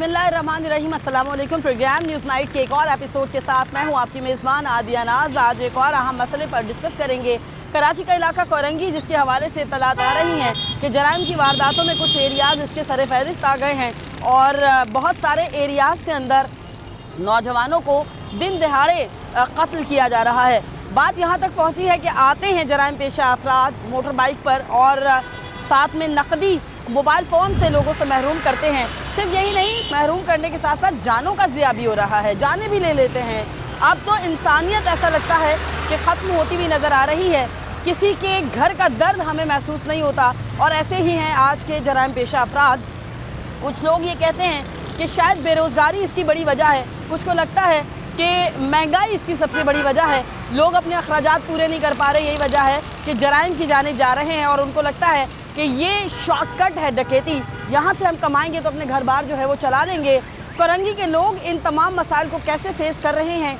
बिस्मिल्लाहिर्रहमानिर्रहीम, अस्सलाम वालेकुम। प्रोग्राम न्यूज़ नाइट के एक और एपिसोड के साथ मैं हूं आपकी मेज़बान आदिया नाज। आज एक और अहम मसले पर डिस्कस करेंगे। कराची का इलाका कोरंगी, जिसके हवाले से इत्तलात आ रही हैं कि जराइम की वारदातों में कुछ एरियाज़ इसके सर फहरिस्त आ गए हैं और बहुत सारे एरियाज़ के अंदर नौजवानों को दिन दहाड़े कत्ल किया जा रहा है। बात यहाँ तक पहुँची है कि आते हैं जराइम पेशा अफराद मोटर बाइक पर और साथ में नकदी मोबाइल फ़ोन से लोगों से महरूम करते हैं। सिर्फ यही नहीं, महरूम करने के साथ साथ जानों का ज़िया भी हो रहा है, जानें भी ले लेते हैं। अब तो इंसानियत ऐसा लगता है कि ख़त्म होती हुई नज़र आ रही है। किसी के घर का दर्द हमें महसूस नहीं होता। और ऐसे ही हैं आज के जराइम पेशा अफराद। कुछ लोग ये कहते हैं कि शायद बेरोज़गारी इसकी बड़ी वजह है, कुछ को लगता है कि महंगाई इसकी सबसे बड़ी वजह है, लोग अपने अखराजात पूरे नहीं कर पा रहे, यही वजह है कि जराइम की जानिब जा रहे हैं और उनको लगता है कि ये शॉर्टकट है डकैती, यहाँ से हम कमाएंगे तो अपने घर बार जो है वो चला लेंगे। कोरंगी के लोग इन तमाम मसाइल को कैसे फेस कर रहे हैं,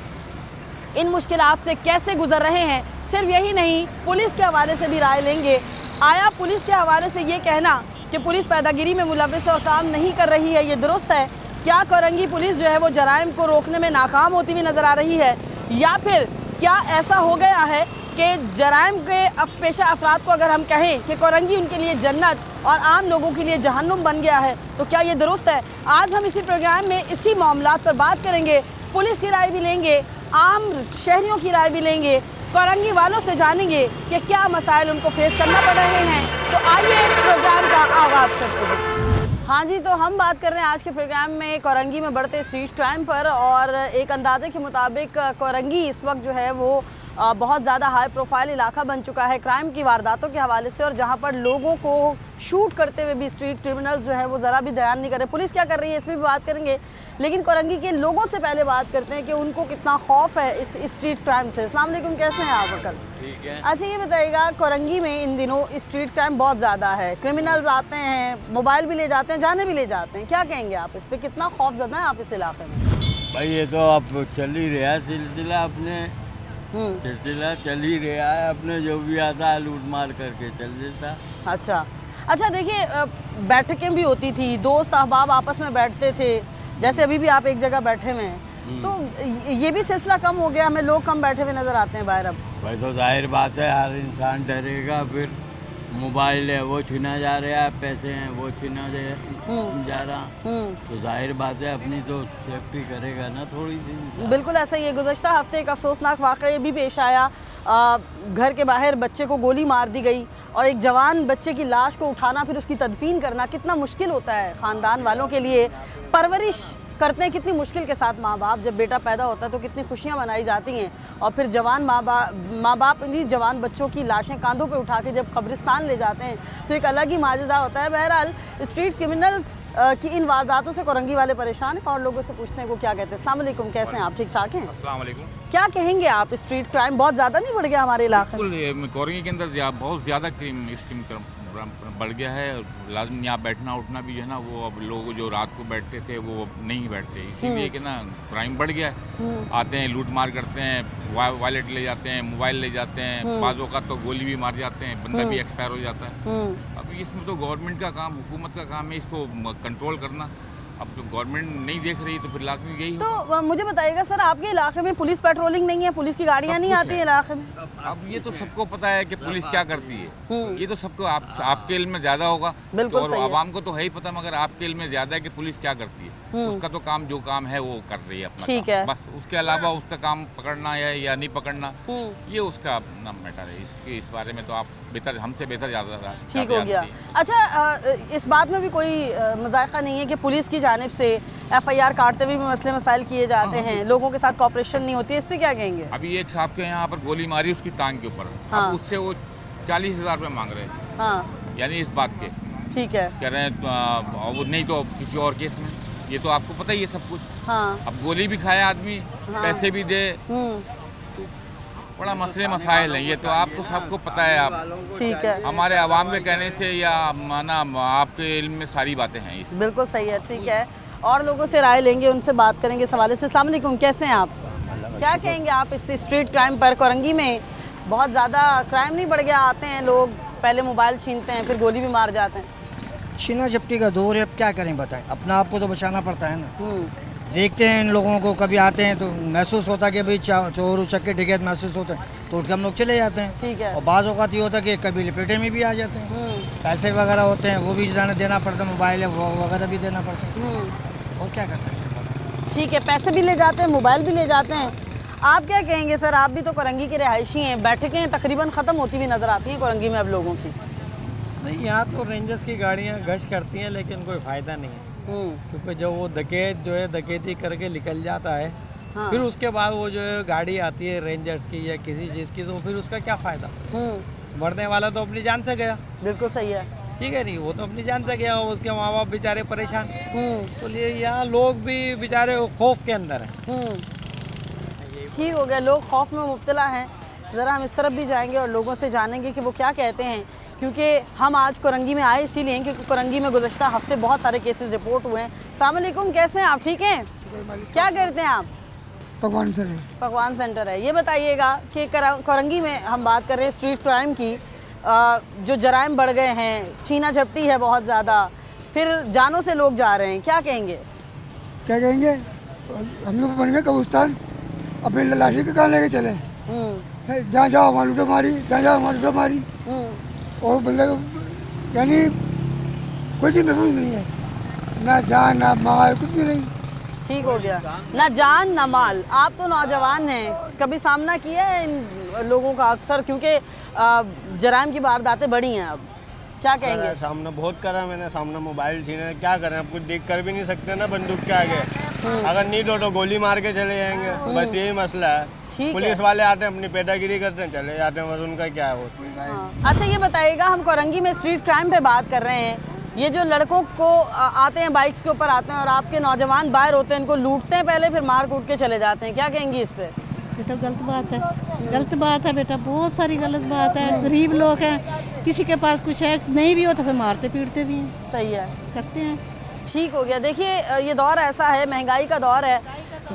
इन मुश्किलात से कैसे गुजर रहे हैं, सिर्फ यही नहीं, पुलिस के हवाले से भी राय लेंगे। आया पुलिस के हवाले से ये कहना कि पुलिस पैदागिरी में मुलव्वस और काम नहीं कर रही है, ये दुरुस्त है? क्या कोरंगी पुलिस जो है वो जराइम को रोकने में नाकाम होती हुई नज़र आ रही है, या फिर क्या ऐसा हो गया है कि जराइम के पेशा अफराद को अगर हम कहें कि कोरंगी उनके लिए जन्नत और आम लोगों के लिए जहन्नुम बन गया है, तो क्या ये दुरुस्त है? आज हम इसी प्रोग्राम में इसी मामलात पर बात करेंगे। पुलिस की राय भी लेंगे, आम शहरियों की राय भी लेंगे, कोरंगी वालों से जानेंगे कि क्या मसाइल उनको फेस करना पड़ रहे हैं। तो आइए प्रोग्राम का आगाज़ करते हैं। हाँ जी, तो हम बात कर रहे हैं आज के प्रोग्राम में कोरंगी में बढ़ते स्ट्रीट क्राइम पर। और एक अंदाजे के मुताबिक कोरंगी इस वक्त जो है वो बहुत ज़्यादा हाई प्रोफाइल इलाका बन चुका है क्राइम की वारदातों के हवाले से, और जहाँ पर लोगों को शूट करते हुए भी स्ट्रीट क्रिमिनल्स जो है वो ज़रा भी दयान नहीं कर रहे। पुलिस क्या कर रही है इस पर भी बात करेंगे, लेकिन कोरंगी के लोगों से पहले बात करते हैं कि उनको कितना खौफ है इस स्ट्रीट क्राइम से। अस्सलाम वालेकुम, कैसे हैं आप अंकल? ठीक है। अच्छा ये बताइएगा, कोरंगी में इन दिनों स्ट्रीट क्राइम बहुत ज़्यादा है, क्रिमिनल्स आते हैं, मोबाइल भी ले जाते हैं, जाने भी ले जाते हैं, क्या कहेंगे आप इस पर? कितना खौफजदा है आप इस इलाके में? भाई ये तो अब चल ही रहा है सिलसिला, अपने सिलसिला चल ही रहा है, अपने जो भी आता है लूट मार करके चल देता। अच्छा देखिए, बैठकें भी होती थी, दोस्त अहबाब आपस में बैठते थे, जैसे अभी भी आप एक जगह बैठे हुए हैं, तो ये भी सिलसिला कम हो गया, हमें लोग कम बैठे हुए नज़र आते हैं बाहर अब। भाई तो जाहिर बात है, हर इंसान डरेगा, फिर मोबाइल है वो छीना जा रहा है, पैसे हैं वो छीना जा रहा, तो जाहिर बात है अपनी तो सेफ्टी करेगा ना थोड़ी सी। बिल्कुल ऐसा ही है। गुज़श्ता हफ्ते एक अफसोसनाक वाक़या भी पेश आया। घर के बाहर बच्चे को गोली मार दी गई और एक जवान बच्चे की लाश को उठाना, फिर उसकी तदफीन करना कितना मुश्किल होता है ख़ानदान वालों के लिए। परवरिश करते हैं कितनी मुश्किल के साथ माँ बाप, जब बेटा पैदा होता है तो कितनी खुशियाँ मनाई जाती हैं, और फिर जवान माँ बाप इन्हीं जवान बच्चों की लाशें कांधों पे उठा के जब कब्रिस्तान ले जाते हैं तो एक अलग ही माजदा होता है। बहरहाल स्ट्रीट क्रिमिनल की इन वारदातों से कोरंगी वाले परेशान हैं और लोगों से पूछते हैं वो क्या कहते हैं। अस्सलाम वालेकुम, कैसे हैं आप? ठीक ठाक हैं? अस्सलाम वालेकुम। क्या कहेंगे आप, स्ट्रीट क्राइम बहुत ज़्यादा नहीं बढ़ गया हमारे इलाके में? बिल्कुल, कोरंगी के अंदर बहुत ज़्यादा क्राइम बढ़ गया है। लाजमी यहाँ बैठना उठना भी है ना, वो अब लोग जो रात को बैठते थे वो अब नहीं बैठते, इसीलिए कि ना क्राइम बढ़ गया है। आते हैं, लूट मार करते हैं, वॉलेट ले जाते हैं, मोबाइल ले जाते हैं, बाज़ों का तो गोली भी मार जाते हैं, बंदा भी एक्सपायर हो जाता है। अब इसमें तो गवर्नमेंट का काम, हुकूमत का काम है इसको कंट्रोल करना। अब तो गवर्नमेंट नहीं देख रही तो फिर लाजमी यही हो। तो मुझे बताइएगा सर, आपके इलाके में पुलिस पेट्रोलिंग नहीं है, पुलिस की गाड़ियाँ नहीं आती है इलाके में? अब ये तो सबको पता है कि पुलिस क्या करती है, ये तो सबको आपके इल्म में ज़्यादा होगा, बिल्कुल और सही है। आवाम को तो है ही पता, मगर आपके इल्म में ज़्यादा है कि पुलिस क्या करती है। उसका तो काम जो काम है वो कर रही है अपना ठीक काम। है। बस उसके अलावा उसका काम पकड़ना है या नहीं पकड़ना, ये उसका अपना मैटर है। इस बारे में तो आप बेहतर, हमसे बेहतर ज़्यादा ठीक हो गया। अच्छा, इस बात में भी कोई मज़ाक़ा नहीं है कि पुलिस की जानिब से FIR काटते हुए भी मसले मसाइल किए जाते हैं, लोगों के साथ कॉपरेशन नहीं होती है, इस पर क्या कहेंगे? अभी एक साहब के यहाँ पर गोली मारी उसकी टांग के ऊपर, अब उससे वो 40,000 रुपये मांग रहे हैं। हाँ, यानी इस बात के ठीक है। कह रहे हैं वो नहीं तो किसी और केस में, ये तो आपको पता ही है सब कुछ। हाँ, अब गोली भी खाए आदमी, पैसे भी दे, बड़ा मसले मसाइल हैं ये तो आपको सबको पता है। आप ठीक है, हमारे आवाम के कहने से या माना आपके इल्म में सारी बातें हैं इस। बिल्कुल सही है, ठीक है। और लोगों से राय लेंगे, उनसे बात करेंगे इस हवाले से। अस्सलाम वालेकुम, कैसे हैं आप? क्या कहेंगे आप इस स्ट्रीट क्राइम पर? कोरंगी में बहुत ज़्यादा क्राइम नहीं बढ़ गया? आते हैं लोग, पहले मोबाइल छीनते हैं, फिर गोली भी मार जाते हैं। छीना झपटी का दौर है, अब क्या करें बताएं, अपना आप को तो बचाना पड़ता है ना। देखते हैं इन लोगों को, कभी आते हैं तो महसूस होता है कि भाई चोर उचक्के डकैत महसूस होते हैं तो उठ के हम लोग चले जाते हैं। ठीक है। और बाज़ औक़ात ये होता है कि कभी लपेटे में भी आ जाते हैं, पैसे वगैरह होते हैं वो भी देना पड़ता है, मोबाइल है वो वगैरह भी देना पड़ता है, और क्या कर सकते हैं। ठीक है, पैसे भी ले जाते हैं, मोबाइल भी ले जाते हैं। आप क्या कहेंगे सर, आप भी तो कोरंगी के रिहायशी हैं, बैठकें तकरीबन ख़त्म होती हुई नज़र आती हैं कोरंगी में अब लोगों की। नहीं, यहाँ तो रेंजर्स की गाड़ियाँ गश्त करती हैं लेकिन कोई फ़ायदा नहीं है, क्योंकि जब वो डकैत जो है डकैती करके निकल जाता है, हाँ। फिर उसके बाद वो जो है गाड़ी आती है रेंजर्स की या किसी चीज़ की, तो फिर उसका क्या फ़ायदा। मरने वाला तो अपनी जान से गया, बिल्कुल सही है। ठीक है नहीं, वो तो अपनी जान से गया, उसके माँ बाप बेचारे परेशान, तो यहाँ लोग भी बेचारे खौफ के अंदर हैं। ठीक हो गया, लोग खौफ में मुब्तला हैं। ज़रा हम इस तरफ भी जाएंगे और लोगों से जानेंगे कि वो क्या कहते हैं, क्योंकि हम आज कोरंगी में आए इसीलिए क्योंकि कोरंगी में गुज़श्ता हफ्ते बहुत सारे केसेस रिपोर्ट हुए हैं। अस्सलाम वालेकुम, कैसे हैं आप, ठीक हैं? क्या करते हैं आप? पकवान सेंटर। पकवान सेंटर है। ये बताइएगा कि कोरंगी में हम बात कर रहे हैं स्ट्रीट क्राइम की, जो जराइम बढ़ गए हैं, छीना झपटी है बहुत ज़्यादा, फिर जानों से लोग जा रहे हैं, क्या कहेंगे? क्या कहेंगे, हम लोग बन गए कब्रिस्तान, अपने लाशी के कहाँ लेके चले, जहाँ जाओ हमारी लूटो मारी, जहाँ जाओ हमारी लूटो मारी, और बंदे को यानी कोई चीज़ महफूज नहीं है, ना जान ना माल कुछ भी नहीं। ठीक हो गया, ना जान ना माल। आप तो नौजवान हैं, कभी सामना किया है इन लोगों का अक्सर, क्योंकि जराइम की वारदातें बढ़ी हैं अब, क्या कहेंगे? सामने बहुत करा मैंने, सामने मोबाइल छीने, क्या करें, अब कुछ देख कर भी नहीं सकते ना बंदूक के आगे, अगर नीड हो तो गोली मार के चले जाएंगे, बस यही मसला है। पुलिस वाले आते हैं अपनी पेदागिरी करते हैं, चले जाते हैं, बस उनका क्या है वो। अच्छा ये बताइएगा, हम कोरंगी में स्ट्रीट क्राइम पे बात कर रहे हैं, ये जो लड़कों को आते हैं बाइक्स के ऊपर आते हैं और आपके नौजवान बाहर होते हैं, इनको लूटते हैं पहले, फिर मार कूट के चले जाते हैं, क्या कहेंगी इस पे? ये तो गलत बात है, गलत बात है बेटा, बहुत सारी गलत बात है। गरीब लोग हैं, किसी के पास कुछ है नहीं भी हो तो फिर मारते पीटते भी हैं। सही है, करते हैं। ठीक हो गया। देखिए ये दौर ऐसा है, महंगाई का दौर है,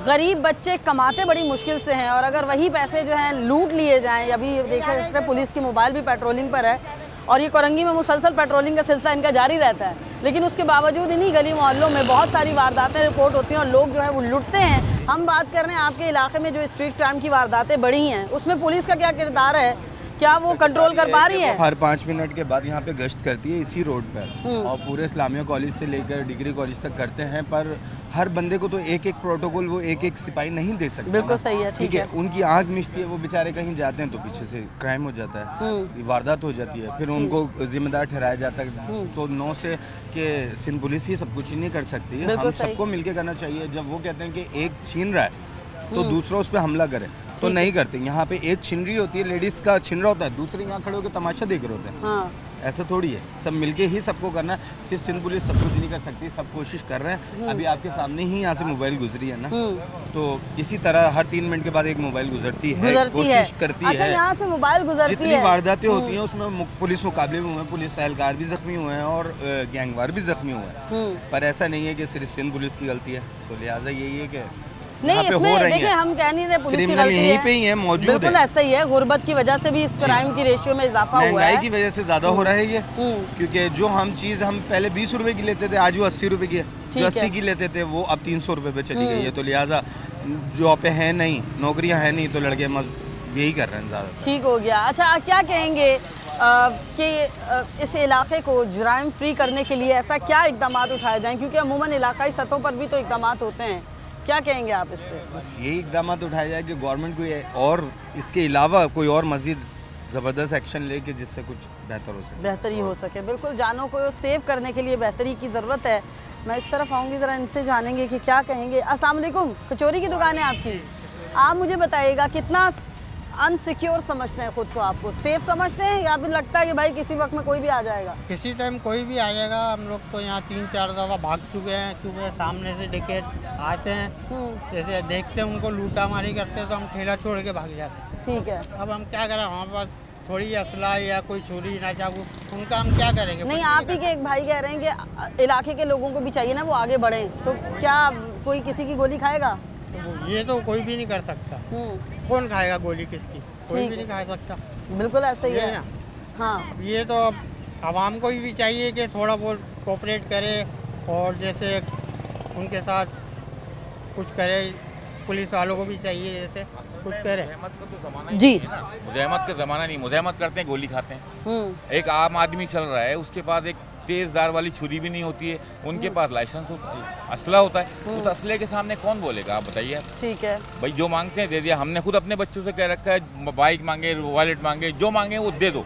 गरीब बच्चे कमाते बड़ी मुश्किल से हैं, और अगर वही पैसे जो हैं लूट लिए जाएं, अभी देखें पुलिस की मोबाइल भी पेट्रोलिंग पर है, और ये कोरंगी में मुसलसल पेट्रोलिंग का सिलसिला इनका जारी रहता है, लेकिन उसके बावजूद इन्हीं गली मोहल्लों में बहुत सारी वारदातें रिपोर्ट होती हैं और लोग जो है वो लुटते हैं। हम बात कर रहे हैं आपके इलाके में जो स्ट्रीट क्राइम की वारदातें बढ़ी हैं, उसमें पुलिस का क्या किरदार है, क्या वो कंट्रोल कर पा रही है? हर 5 मिनट के बाद यहाँ पे गश्त करती है इसी रोड पर, और पूरे इस्लामिया कॉलेज से लेकर डिग्री कॉलेज तक करते हैं, पर हर बंदे को तो एक एक प्रोटोकॉल वो एक एक सिपाही नहीं दे सकते। बिल्कुल सही है, ठीक है। उनकी आंख मिचती है, वो बेचारे कहीं जाते हैं तो पीछे से क्राइम हो जाता है, वारदात हो जाती है, फिर उनको जिम्मेदार ठहराया जाता है। तो 9 से कि सिंध पुलिस ही सब कुछ ही नहीं कर सकती है, हम सबको मिलके करना चाहिए। जब वो कहते हैं कि एक छीन रहा है तो दूसरा उस पर हमला करे, तो नहीं करते। यहाँ पे एक छिन रही होती है, लेडीज का छिन रहा होता है, दूसरे यहाँ खड़े होकर तमाशा देख रहे होते हैं। हाँ। ऐसा थोड़ी है, सब मिलके ही सबको करना है, सिर्फ सिंध पुलिस सब कुछ नहीं कर सकती, सब कोशिश कर रहे हैं। अभी आपके सामने ही यहाँ से मोबाइल गुजरी है ना, तो इसी तरह हर 3 मिनट के बाद एक मोबाइल गुजरती है, कोशिश करती अच्छा, है। यहाँ से मोबाइल गुजरती जितनी वारदातें होती हैं उसमें पुलिस मुकाबले भी हुए हैं, पुलिस एहलकार भी जख्मी हुए हैं और गैंगवार भी जख्मी हुए हैं, पर ऐसा नहीं है कि सिर्फ सिंध पुलिस की गलती है। तो लिहाजा यही है कि नहीं, इसमें देखिए हम कह नहीं रहे पुलिस की गलती है, यहीं पे ही है, मौजूद है। बिल्कुल ऐसा ही है, गुर्बत की वजह से भी इस क्राइम की रेशियो में इजाफा हुआ है, महंगाई की वजह से ज्यादा हो रहा है ये, क्योंकि जो हम चीज हम पहले 20 रुपए की लेते थे, आज वो 80 रुपए की है, जो 80 की लेते थे वो अब 300 रुपए पे चली गई है। तो लिहाजा जॉब पे है नहीं, नौकरियां है नहीं, तो लड़के यही कर रहे हैं ज्यादा। ठीक हो गया। अच्छा क्या कहेंगे कि इस इलाके को जुराइम फ्री करने के लिए ऐसा क्या इकदाम उठाए जाएं, क्योंकि अमूमन इलाकाई सतहों पर भी तो इकदाम होते हैं, क्या कहेंगे आप इस पे? बस यही इकदाम उठाए जाए कि गवर्नमेंट को और इसके अलावा कोई और मजीद ज़बरदस्त एक्शन ले कि जिससे कुछ बेहतर हो सके, बेहतरी हो सके। बिल्कुल, जानों को सेव करने के लिए बेहतरी की ज़रूरत है। मैं इस तरफ आऊँगी, ज़रा इनसे जानेंगे कि क्या कहेंगे। अस्सलाम वालेकुम, कचौरी की दुकान है आपकी, आप मुझे बताइएगा कितना अनसिक्योर समझते हैं खुद को, आपको सेफ समझते हैं या फिर लगता है कि भाई किसी वक्त में कोई भी आ जाएगा? किसी टाइम कोई भी आ जाएगा। हम लोग तो यहाँ 3-4 दफ़ा भाग चुके हैं, क्योंकि सामने से डकैत आते हैं, जैसे देखते हैं उनको लूटा मारी करते हैं तो हम ठेला छोड़ के भाग जाते हैं। ठीक है, अब हम क्या करें, हमारे पास थोड़ी असला या कोई चोरी ना चाकू, उनका हम क्या करेंगे? नहीं, आप ही के एक भाई कह रहे हैं कि इलाके के लोगों को भी चाहिए ना वो आगे बढ़े, तो क्या कोई किसी की गोली खाएगा? तो ये तो कोई भी नहीं कर सकता। कौन खाएगा गोली किसकी? कोई भी नहीं खा सकता। बिल्कुल ऐसा ही है ना। हाँ, ये तो आवाम को भी चाहिए कि थोड़ा बहुत कोऑपरेट करे और जैसे उनके साथ कुछ करे, पुलिस वालों को भी चाहिए जैसे कुछ करे। जी मुज़ाहमत का ज़माना नहीं, मुज़ाहमत करते हैं गोली खाते हैं। एक आम आदमी चल रहा है, उसके पास एक तेज़ धार वाली छुरी भी नहीं होती है, उनके पास लाइसेंस होता है, असला होता है, उस असले के सामने कौन बोलेगा आप बताइए। ठीक है भाई जो मांगते हैं दे दिया। हमने खुद अपने बच्चों से कह रखा है बाइक मांगे, वॉलेट मांगे, जो मांगे वो दे दो,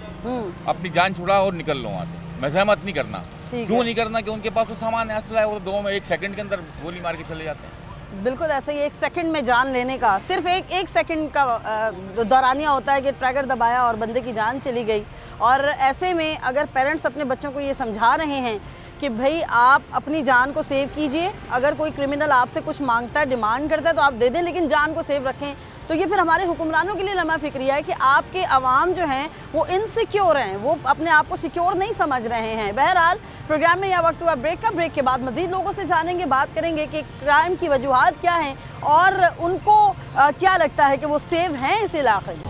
अपनी जान छुड़ाओ और निकल लो वहाँ से। मज़ाहमत नहीं करना। क्यों नहीं करना कि उनके पास तो सामान है, असला है, वो 2 में 1 सेकंड के अंदर गोली मार के चले जाते हैं। बिल्कुल ऐसे ही 1 सेकंड में जान लेने का, सिर्फ एक सेकंड का दौरानिया होता है कि ट्रैगर दबाया और बंदे की जान चली गई। और ऐसे में अगर पेरेंट्स अपने बच्चों को ये समझा रहे हैं कि भाई आप अपनी जान को सेव कीजिए, अगर कोई क्रिमिनल आपसे कुछ मांगता है, डिमांड करता है तो आप दे दें, लेकिन जान को सेव रखें, तो ये फिर हमारे हुक्मरानों के लिए लम्हा फिक्रिया है कि आपके अवाम जो हैं वो इनसिक्योर हैं, वो अपने आप को सिक्योर नहीं समझ रहे हैं। बहरहाल प्रोग्राम में यह वक्त हुआ ब्रेक का। ब्रेक के बाद मज़ीद लोगों से जानेंगे, बात करेंगे कि क्राइम की वजूहात क्या हैं और उनको क्या लगता है कि वो सेव हैं इस इलाके में।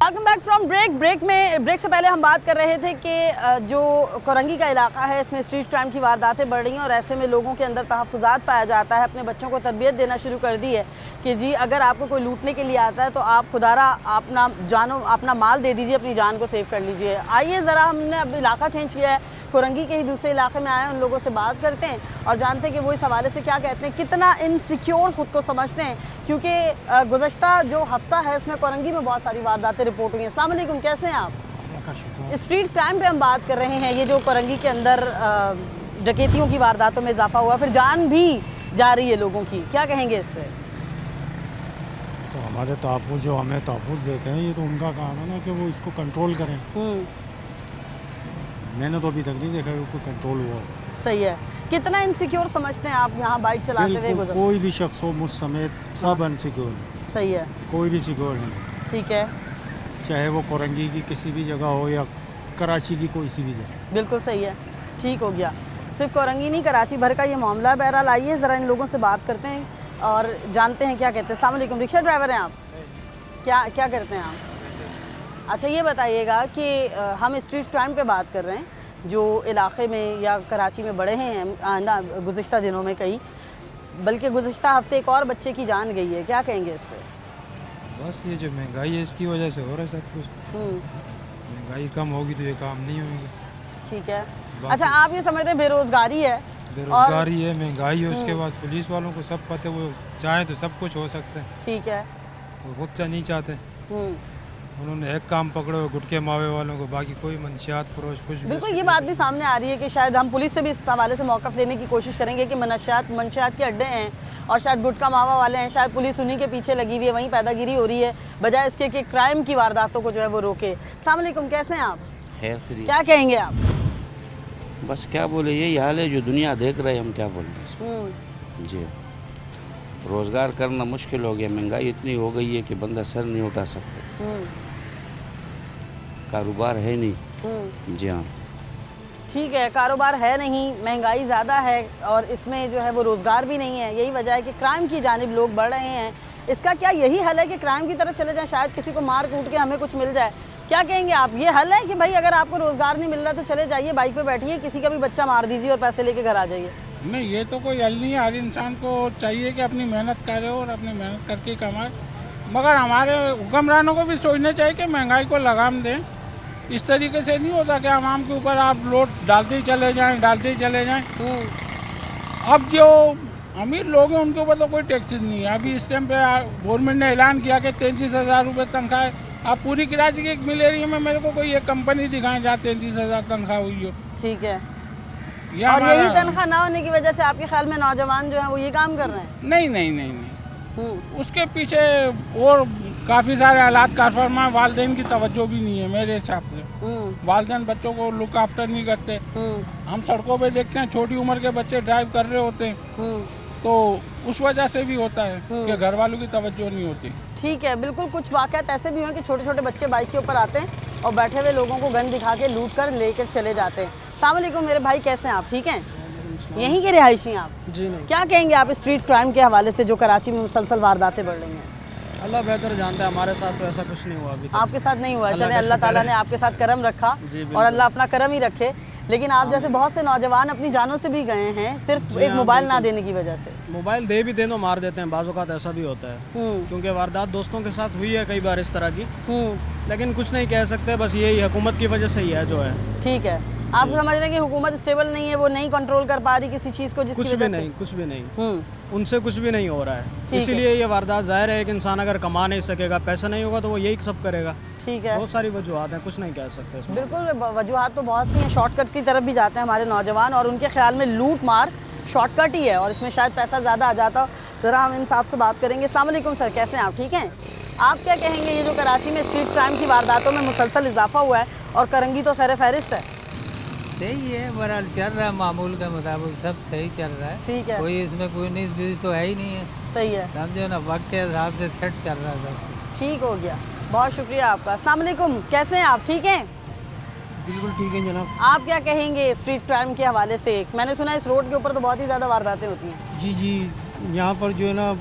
वेलकम बैक फ्रॉम ब्रेक से पहले हम बात कर रहे थे कि जो कोरंगी का इलाका है इसमें स्ट्रीट क्राइम की वारदातें बढ़ रही हैं और ऐसे में लोगों के अंदर तहफ़्फ़ुज़ात पाया जाता है। अपने बच्चों को तरबियत देना शुरू कर दी है कि जी अगर आपको कोई लूटने के लिए आता है तो आप खुदारा अपना माल दे दीजिए, अपनी जान को सेव कर लीजिए। आइए ज़रा, हमने अब इलाका चेंज किया है, कोरंगी के ही दूसरे इलाके में आए हैं, उन लोगों से बात करते हैं और जानते हैं कि वो इस हवाले से क्या कहते हैं, कितना इनसिक्योर खुद को समझते हैं, क्योंकि गुज़श्ता जो हफ्ता है इसमें कोरंगी में बहुत सारी वारदातें रिपोर्ट हुई हैं। अस्सलाम वालेकुम, कैसे हैं आप? स्ट्रीट क्राइम पे हम बात कर रहे हैं, ये जो कोरंगी के अंदर डकैतियों की वारदातों में इजाफा हुआ, फिर जान भी जा रही है लोगों की, क्या कहेंगे इस पर? तो हमारे तहफ़्फ़ुज़ जो हमें तहफ़्फ़ुज़ देते हैं, ये तो उनका काम है ना कि वो इसको कंट्रोल करें। मैंने तो अभी तक नहीं देखा कि कोई कंट्रोल हुआ। सही है। कितना इनसिक्योर समझते हैं आप यहाँ बाइक चलाते हुए? कोई भी शख्स हो, मुझ समेत सब अनसिक्योर है। सही है। कोई भी सिक्योर नहीं। ठीक है। चाहे वो कोरंगी की किसी भी जगह हो या कराची की कोई सी भी जगह। बिल्कुल सही है, ठीक हो गया। सिर्फ कोरंगी नहीं, कराची भर का ये मामला है। बहरहाल आइए ज़रा इन लोगों से बात करते हैं और जानते हैं क्या कहते हैं। अस्सलाम वालेकुम, रिक्शा ड्राइवर हैं आप? क्या करते हैं आप? अच्छा ये बताइएगा कि हम स्ट्रीट क्राइम पे बात कर रहे हैं जो इलाके में या कराची में बढ़े हैं ना गुज़िश्ता दिनों में, कई बल्कि गुज़िश्ता हफ्ते एक और बच्चे की जान गई है, क्या कहेंगे इस पर? बस ये जो महंगाई है इसकी वजह से हो रहा है सब कुछ। महंगाई कम होगी तो ये काम नहीं होंगे। ठीक है। अच्छा आप ये समझ रहे हैं बेरोज़गारी है? बेरोज़गारी है, महंगाई है, उसके बाद पुलिस वालों को सब पता है, वो चाहें तो सब कुछ हो सकता है। ठीक है। वो खुद नहीं चाहते, उन्होंने एक काम पकड़े हुए गुटके मावे वालों को, बाकी कोई मंशियात फरोश कुछ भी। बिल्कुल ये बात भी सामने आ रही है कि शायद हम पुलिस से भी इस हवाले से मौक़िफ़ लेने की कोशिश करेंगे कि मंशियात के अड्डे हैं और शायद गुटका मावा वाले हैं, शायद पुलिस उन्हीं के पीछे लगी हुई है, वहीं पैदागिरी हो रही है, बजाय इसके कि क्राइम की वारदातों को जो है वो रोके। अस्सलाम वालेकुम, कैसे हैं आप? क्या कहेंगे आप? बस क्या बोले, यही हाल है जो दुनिया देख रहे हैं, हम क्या बोलें। जी रोज़गार करना मुश्किल हो गया, महंगाई इतनी हो गई है कि बंदा सर नहीं उठा सकता, कारोबार है नहीं। जी हाँ ठीक है, कारोबार है नहीं, महंगाई ज़्यादा है और इसमें जो है वो रोज़गार भी नहीं है, यही वजह है कि क्राइम की जानिब लोग बढ़ रहे हैं। इसका क्या यही हल है कि क्राइम की तरफ चले जाएं, शायद किसी को मार कूट के हमें कुछ मिल जाए? क्या कहेंगे आप, ये हल है कि भाई अगर आपको रोज़गार नहीं मिल रहा तो चले जाइए, बाइक पे बैठिए, किसी का भी बच्चा मार दीजिए और पैसे लेके घर आ जाइए? नहीं, ये तो कोई हल नहीं है। हर इंसान को चाहिए कि अपनी मेहनत करे और अपनी मेहनत करके कमाए, मगर हमारे हुक्मरानों को भी सोचना चाहिए कि महंगाई को लगाम दें। इस तरीके से नहीं होता कि आवाम के ऊपर आप लोड डालते ही चले जाएं। अब जो अमीर लोग हैं उनके ऊपर तो कोई टैक्स नहीं है। अभी इस टाइम पे गवर्नमेंट ने ऐलान किया कि 33,000 रुपये तनख्वाह है। अब पूरी कराची के एक मिल एरिया में मेरे को कोई एक कंपनी दिखाएं जहाँ 33,000 तनख्वाह हुई हो। ठीक है। और यही तनख्वाह ना होने की वजह से आपके ख्याल में नौजवान जो है वो ये काम कर रहे हैं? नहीं। उसके पीछे और काफ़ी सारे हालात कार फरमा, वालिदैन की तवज्जो भी नहीं है मेरे हिसाब से। वालिदैन बच्चों को लुक आफ्टर नहीं करते। हम सड़कों पे देखते हैं छोटी उम्र के बच्चे ड्राइव कर रहे होते हैं, तो उस वजह से भी होता है कि घर वालों की तवज्जो नहीं होती। ठीक है, बिल्कुल कुछ वाक़यात ऐसे भी हैं कि छोटे छोटे बच्चे बाइक के ऊपर आते हैं और बैठे हुए लोगों को गन दिखा के लूट कर लेकर चले जाते हैं। अस्सलाम वालेकुम मेरे भाई, कैसे हैं आप? ठीक हैं? यहीं के रिहायशी हैं आप? जी नहीं। क्या कहेंगे आप स्ट्रीट क्राइम के हवाले से जो कराची में मुसलसल वारदातें बढ़ रही हैं? अल्लाह बेहतर जानता है, हमारे साथ तो ऐसा कुछ नहीं हुआ अभी तक। आपके साथ नहीं हुआ? अल्लाह चले का अल्लाह शुक्र ताला है। ने आपके साथ करम रखा जी, बिल्कुल। और अल्लाह अपना करम ही रखे। लेकिन आप जैसे बहुत से नौजवान अपनी जानों से भी गए हैं सिर्फ जी एक हाँ, मोबाइल ना बिल्कुल। देने की वजह से। मोबाइल दे भी दें तो मार देते हैं, बाज़ औक़ात ऐसा भी होता है। क्योंकि वारदात दोस्तों के साथ हुई है कई बार इस तरह की, लेकिन कुछ नहीं कह सकते, बस यही हुकूमत की वजह से ही है जो है। ठीक है, आप समझ रहे हैं कि हुकूमत स्टेबल नहीं है, वो नहीं कंट्रोल कर पा रही किसी चीज़ को, जिसकी कुछ भी वजह से? नहीं, कुछ भी नहीं, उनसे कुछ भी नहीं हो रहा है। इसीलिए ये वारदात ज़ाहिर है, एक इंसान अगर कमा नहीं सकेगा, पैसा नहीं होगा तो वो यही सब करेगा। ठीक है, बहुत सारी वजूहत हैं, कुछ नहीं कह सकते इसमें। बिल्कुल वजूहत तो बहुत सी हैं। शॉर्टकट की तरफ भी जाते हैं हमारे नौजवान और उनके ख्याल में लूट मार शॉर्टकट ही है और इसमें शायद पैसा ज़्यादा आ जाता। ज़रा हम इन साहब से बात करेंगे। अस्सलाम वालेकुम सर, कैसे हैं आप? ठीक हैं? आप क्या कहेंगे, ये जो कराची में स्ट्रीट क्राइम की वारदातों में मुसलसल इजाफा हुआ है और करंगी तो सर फहरिस्त है? सही है, बहरहाल चल रहा है मामूल के मुताबिक, सब सही चल रहा है। ठीक है, कोई इसमें कोई नहीं तो है ही नहीं है। सही है, समझो ना, वक्त के हिसाब से सेट चल रहा है सब कुछ। ठीक हो गया, बहुत शुक्रिया आपका। अस्सलाम वालेकुम, कैसे हैं आप? ठीक हैं? बिल्कुल ठीक है जनाब। आप क्या कहेंगे स्ट्रीट क्राइम के हवाले से? मैंने सुना है इस रोड के ऊपर तो बहुत ही ज़्यादा वारदातें होती हैं। जी जी, यहाँ पर जो है ना,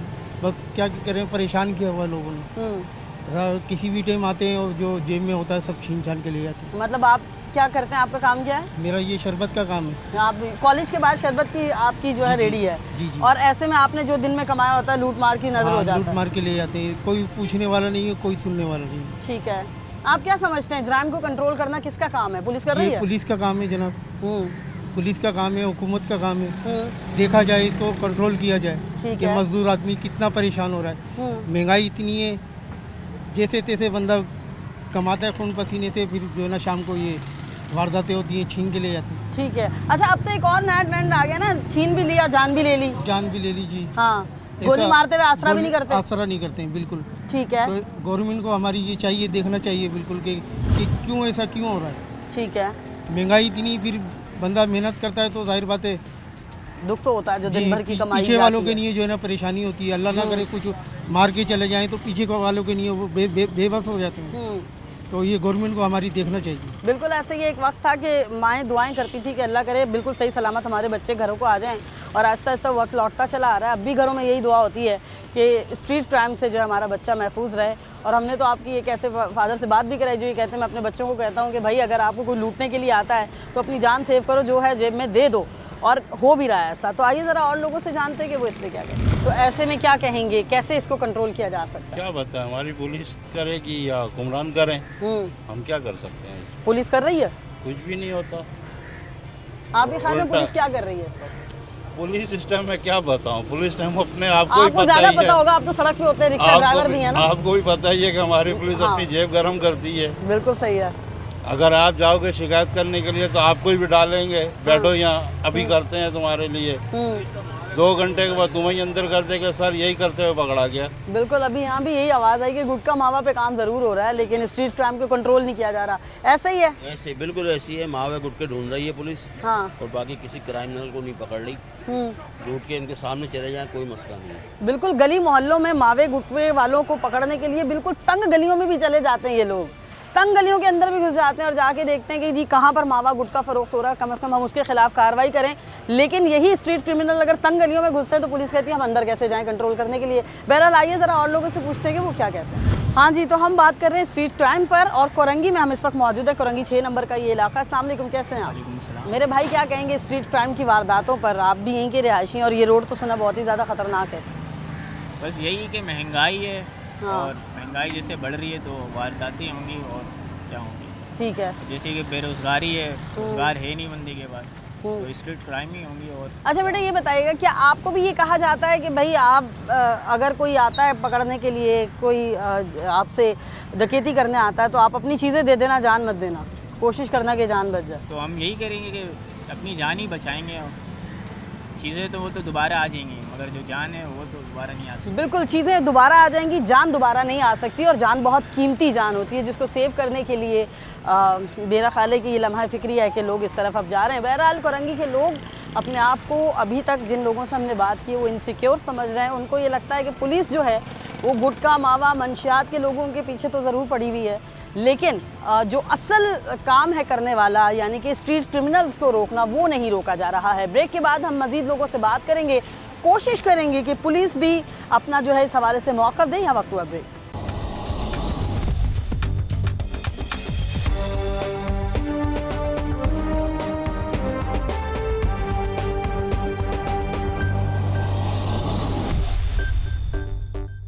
बस क्या करें, परेशान किया हुआ लोगों ने। किसी भी टाइम आते हैं और जो जेब में होता है सब छीन छान के ले जाते हैं। मतलब आप क्या करते हैं, आपका काम क्या है? मेरा ये शरबत का काम है। आप कॉलेज के बाद शरबत की आपकी जो है रेडी है? जी जी। और ऐसे में आपने जो दिन में कमाया होता है लूट मार की नजर हो जाता लूट है? मार के ले जाते हैं, कोई पूछने वाला नहीं है, कोई सुनने वाला नहीं है। ठीक है, आप क्या समझते हैं जुर्म को कंट्रोल करना किसका काम है? पुलिस कर रही ये है? पुलिस का काम है जनाब, पुलिस का काम है, हुकूमत का काम है। देखा जाए, इसको कंट्रोल किया जाए ठीक कि है। मजदूर आदमी कितना परेशान हो रहा है। महंगाई इतनी है, जैसे तैसे बंदा कमाता है खून पसीने से, फिर जो है ना शाम को ये वारदातें होती हैं, छीन के ले जाते हैं। ठीक है, अच्छा अब तो एक और नया ट्रेंड आ गया ना, छीन भी लिया जान भी ले ली। जान भी ले ली जी। हाँ, गोली मारते हुए आसरा भी नहीं करते? आसरा नहीं करते हैं, बिल्कुल। ठीक है, तो गवर्नमेंट को हमारी ये चाहिए, देखना चाहिए बिल्कुल कि क्यों ऐसा क्यों हो रहा है। ठीक है, महंगाई इतनी, फिर बंदा मेहनत करता है तो जाहिर बात है दुख तो होता है जो दिन भर की कमाई पीछे वालों के लिए जो है ना परेशानी होती है। अल्लाह ना करे कुछ मार के चले जाएं तो पीछे वालों के लिए वो बेबस हो जाते हैं। तो ये गवर्नमेंट को हमारी देखना चाहिए। बिल्कुल ऐसे ही एक वक्त था कि माएँ दुआएं करती थी कि अल्लाह करे बिल्कुल सही सलामत हमारे बच्चे घरों को आ जाएं, और आहिस्ता आहिस्ता वक्त लौटता चला आ रहा है। अब भी घरों में यही दुआ होती है कि स्ट्रीट क्राइम से जो है हमारा बच्चा महफूज रहे। और हमने तो आपकी एक ऐसे फादर से बात भी कराई जो ये कहते हैं, मैं अपने बच्चों को कहता हूँ कि भाई अगर आपको कोई लूटने के लिए आता है तो अपनी जान सेव करो, जो है जेब में दे दो, और हो भी रहा है ऐसा। तो आइए ज़रा और लोगों से जानते हैं कि वो इस पर क्या कहें। तो ऐसे में क्या कहेंगे, कैसे इसको कंट्रोल किया जा सकता है? क्या बताएं, हमारी पुलिस करेगी या हुक्मरान करें, हम क्या कर सकते हैं? पुलिस कर रही है? कुछ भी नहीं होता। आपके ख्याल में पुलिस क्या कर रही है इस वक्त? पुलिस सिस्टम में क्या बताऊं, पुलिस सिस्टम अपने आपको आपको ज़्यादा पता होगा, आप तो सड़क पे होते हैं, रिक्शा ड्राइवर भी है ना। आपको भी पता ही है कि हमारी पुलिस अपनी जेब गर्म करती है। बिल्कुल सही है। अगर आप जाओगे शिकायत करने के लिए तो आपको भी डालेंगे, बैठो यहाँ, अभी करते हैं तुम्हारे लिए। 2 घंटे के बाद तुम्हें अंदर कर देगा, सर यही करते हुए पकड़ा गया। बिल्कुल, अभी यहाँ भी यही आवाज़ आई कि गुटखा मावा पे काम ज़रूर हो रहा है, लेकिन स्ट्रीट क्राइम को कंट्रोल नहीं किया जा रहा। ऐसा ही है? ऐसे बिल्कुल ऐसी है, मावे गुटके ढूंढ रही है पुलिस। हाँ। और बाकी किसी क्राइमिनल को नहीं पकड़ रही। लूट के इनके सामने चले जाएं, कोई मसला नहीं है। बिल्कुल, गली मोहल्लों में मावे गुटके वालों को पकड़ने के लिए बिल्कुल तंग गलियों में भी चले जाते हैं ये लोग, तंग गलियों के अंदर भी घुस जाते हैं और जाके देखते हैं कि जी कहाँ पर मावा गुटखा फरोख्त हो रहा है, कम से कम हम उसके खिलाफ कार्रवाई करें। लेकिन यही स्ट्रीट क्रिमिनल अगर तंग गलियों में घुसते हैं तो पुलिस कहती है हम अंदर कैसे जाएं कंट्रोल करने के लिए। बहरहाल आइए ज़रा और लोगों से पूछते हैं कि वो क्या कहते हैं। हाँ जी, तो हम बात कर रहे हैं स्ट्रीट क्राइम पर, और कोरंगी में हम इस वक्त मौजूद है। कोरंगी 6 नंबर का ये इलाका। अस्सलाम वालेकुम, कैसे हैं आप? मेरे भाई क्या कहेंगे स्ट्रीट क्राइम की वारदातों पर? आप भी यहीं के रिहायशी हैं और ये रोड तो सुना बहुत ही ज़्यादा ख़तरनाक है। बस यही कि महंगाई है। हाँ। और महंगाई जैसे बढ़ रही है तो वारदातें होंगी और क्या होंगी। ठीक है, जैसे कि बेरोज़गारी है, रोज़गार है नहीं बंदी के पास, तो स्ट्रीट क्राइम ही होंगी। और अच्छा बेटा ये बताइएगा, क्या आपको भी ये कहा जाता है कि भाई आप अगर कोई आता है पकड़ने के लिए, कोई आपसे डकैती करने आता है तो आप अपनी चीज़ें दे देना, जान मत देना, कोशिश करना कि जान बच जाए? तो हम यही करेंगे कि अपनी जान ही बचाएंगे। चीज़ें तो वो तो दोबारा आ जाएंगी, मगर जो जान है वो तो दोबारा नहीं आ सकती। बिल्कुल, चीज़ें दोबारा आ जाएंगी, जान दोबारा नहीं आ सकती, और जान बहुत कीमती जान होती है जिसको सेव करने के लिए मेरा ख्याल है कि ये लम्हा फ़िक्री है कि लोग इस तरफ अब जा रहे हैं। बहरहाल कोरंगी के लोग अपने आप को, अभी तक जिन लोगों से हमने बात की, वो इनसिक्योर समझ रहे हैं। उनको ये लगता है कि पुलिस जो है वो गुटखा मावा मंशियात के लोगों के पीछे तो ज़रूर पड़ी हुई है, लेकिन जो असल काम है करने वाला, यानी कि स्ट्रीट क्रिमिनल्स को रोकना, वो नहीं रोका जा रहा है। ब्रेक के बाद हम मज़ीद लोगों से बात करेंगे, कोशिश करेंगे कि पुलिस भी अपना जो है इस हवाले से मौक़िफ़ दे। यहाँ वक्त हुआ break.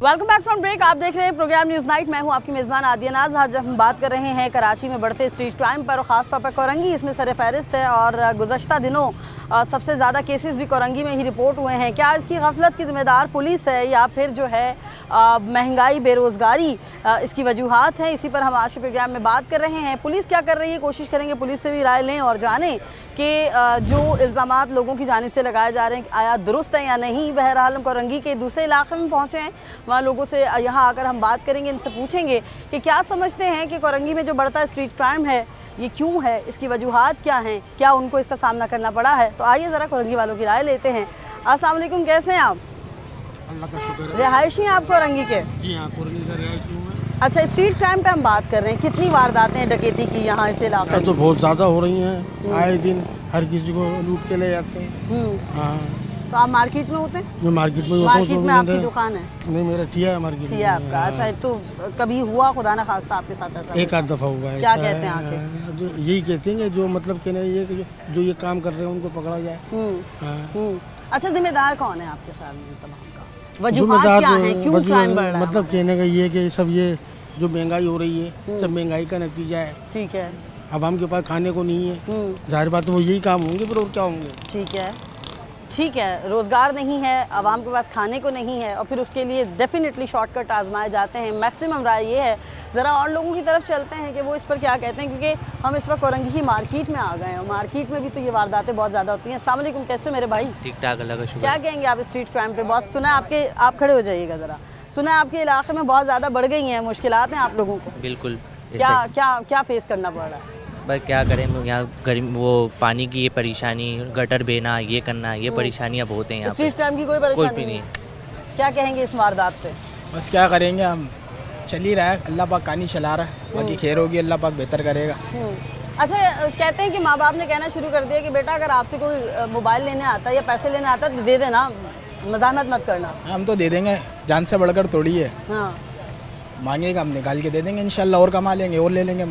Welcome back from break. आप देख रहे हैं प्रोग्राम न्यूज़ नाइट। मैं हूं आपकी मेज़बान आदिया नाज। आज हम बात कर रहे हैं कराची में बढ़ते स्ट्रीट क्राइम पर, और ख़ास तौर पर कोरंगी इसमें सर फहरिस्त है। और गुज़श्ता दिनों सबसे ज़्यादा केसेस भी कोरंगी में ही रिपोर्ट हुए हैं। क्या इसकी गफलत की ज़िम्मेदार पुलिस है या फिर जो है महंगाई, बेरोज़गारी इसकी वजूहात हैं? इसी पर हम आज के प्रोग्राम में बात कर रहे हैं। पुलिस क्या कर रही है, कोशिश करेंगे पुलिस से भी राय लें और जानें कि जो इल्ज़ामात लोगों की जानिब से लगाए जा रहे हैं आया दुरुस्त है या नहीं। बहरहाल हम कोरंगी के दूसरे इलाके में पहुँचे हैं, वहाँ लोगों से यहाँ आकर हम बात करेंगे, इनसे पूछेंगे कि क्या समझते हैं कि कोरंगी में जो बढ़ता स्ट्रीट क्राइम है ये क्यों है, इसकी वजूहात क्या हैं, क्या उनको इसका सामना करना पड़ा है। तो आइए ज़रा कोरंगी वालों की राय लेते हैं। अस्सलाम वालेकुम, कैसे हैं आप? अल्लाह का शुक्र है। रिहायशी हैं आप कोरंगी के? जी हाँ, कोरंगी का रिहायशी हूँ मैं। अच्छा, स्ट्रीट क्राइम पे हम बात कर रहे हैं। कितनी वारदातें डकैती की यहाँ इस इलाके में? तो बहुत ज़्यादा हो रही हैं, आए दिन हर किसी को लूट के ले जाते हैं। हाँ, तो आप मार्केट में होते हैं? मैं मार्केट में होता हूँ। मार्केट में आपकी दुकान है? नहीं, मेरा ठिया है मार्केट में। ठिया आपका? अच्छा, तो कभी हुआ खुदा ना खास्ता आपके साथ ऐसा? एक आध दफ़ा हुआ है। क्या कहते हैं आके? यही कहते हैं कि जो मतलब कहना ये कि जो ये काम कर रहे हैं उनको पकड़ा जाए। अच्छा, जिम्मेदार कौन है आपके साथ में तमाम का? वजूहात क्या है, क्यों क्राइम बढ़ रहा है? मतलब कहने का ये कि सब ये जो महंगाई हो रही है सब महंगाई का नतीजा है। ठीक है। अब हम के पास खाने को नहीं है, जाहिर बात है वो यही काम होंगे, फिर और क्या होंगे। ठीक है, ठीक है। रोज़गार नहीं है, आवाम के पास खाने को नहीं है, और फिर उसके लिए डेफिनेटली शॉर्टकट आजमाए जाते हैं। मैक्सिमम राय ये है, ज़रा और लोगों की तरफ चलते हैं कि वो इस पर क्या कहते हैं, क्योंकि हम इस वक्त कोरंगी की मार्केट में आ गए हैं। मार्केट में भी तो ये वारदातें बहुत ज़्यादा होती हैं। अस्सलाम वालेकुम, कैसे मेरे भाई? ठीक ठाक, अल्लाह का शुक्र। क्या कहेंगे आप स्ट्रीट क्राइम पे? बहुत सुना है आप खड़े हो जाइएगा ज़रा। सुना है आपके इलाके में बहुत ज़्यादा बढ़ गई हैं मुश्किलात हैं आप लोगों को? बिल्कुल। क्या फेस करना पड़ रहा है? बस क्या करें, यहाँ गर्मी, वो पानी की ये परेशानी, गटर बेना, ये करना, ये परेशानियाँ बहुत हैं यहाँ पे। स्ट्रीट क्राइम की कोई परेशानी नहीं? क्या कहेंगे इस वारदात पे? बस क्या करेंगे, हम चल ही रहा है, अल्लाह पाक कहानी चला रहा है, बाकी खैर होगी, अल्लाह पाक बेहतर करेगा। अच्छा, कहते हैं कि माँ बाप ने कहना शुरू कर दिया कि बेटा अगर आपसे कोई मोबाइल लेने आता है या पैसे लेने आता है तो दे देना, मज़ाहमत मत करना। हम तो दे देंगे, जान से बढ़कर थोड़ी है। हाँ, मांगेगा हम निकाल के दे देंगे इंशाल्लाह, और कमा लेंगे और ले लेंगे।